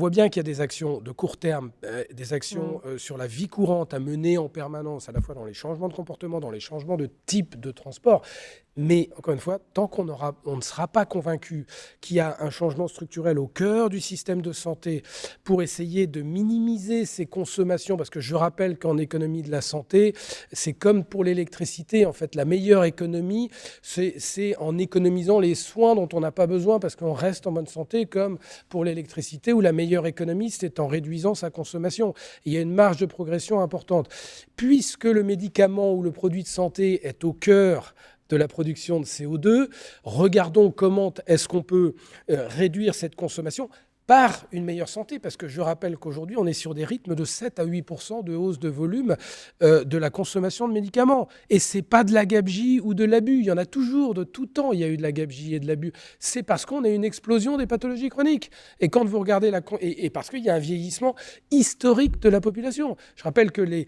voit bien qu'il y a des actions de court terme, des actions sur la vie courante à mener en permanence, à la fois dans les changements de comportement, dans les changements de type de transport. Mais encore une fois, tant qu'on ne sera pas convaincu qu'il y a un changement structurel au cœur du système de santé pour essayer de minimiser ces consommations, parce que je rappelle qu'en économie de la santé, c'est comme pour l'électricité, en fait, la meilleure économie, c'est en économisant les soins dont on n'a pas besoin parce qu'on reste en bonne santé, comme pour l'électricité, où la meilleure économie, c'est en réduisant sa consommation. Et il y a une marge de progression importante. Puisque le médicament ou le produit de santé est au cœur de la production de CO2, regardons comment est-ce qu'on peut réduire cette consommation par une meilleure santé, parce que je rappelle qu'aujourd'hui, on est sur des rythmes de 7 à 8% de hausse de volume de la consommation de médicaments. Et ce n'est pas de la gabegie ou de l'abus. Il y en a toujours, de tout temps, il y a eu de la gabegie et de l'abus. C'est parce qu'on a une explosion des pathologies chroniques. Et quand vous regardez et parce qu'il y a un vieillissement historique de la population. Je rappelle que les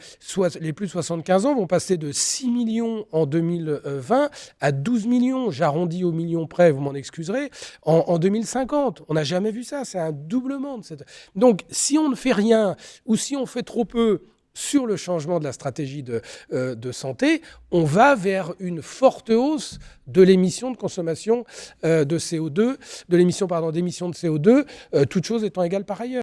plus de 75 ans vont passer de 6 millions en 2020 à 12 millions, j'arrondis au million près, vous m'en excuserez, en 2050. On n'a jamais vu ça, c'est un doublement. Donc, si on ne fait rien ou si on fait trop peu sur le changement de la stratégie de santé, on va vers une forte hausse de l'émission de consommation de CO2, de l'émission d'émissions de CO2, toutes choses étant égales par ailleurs.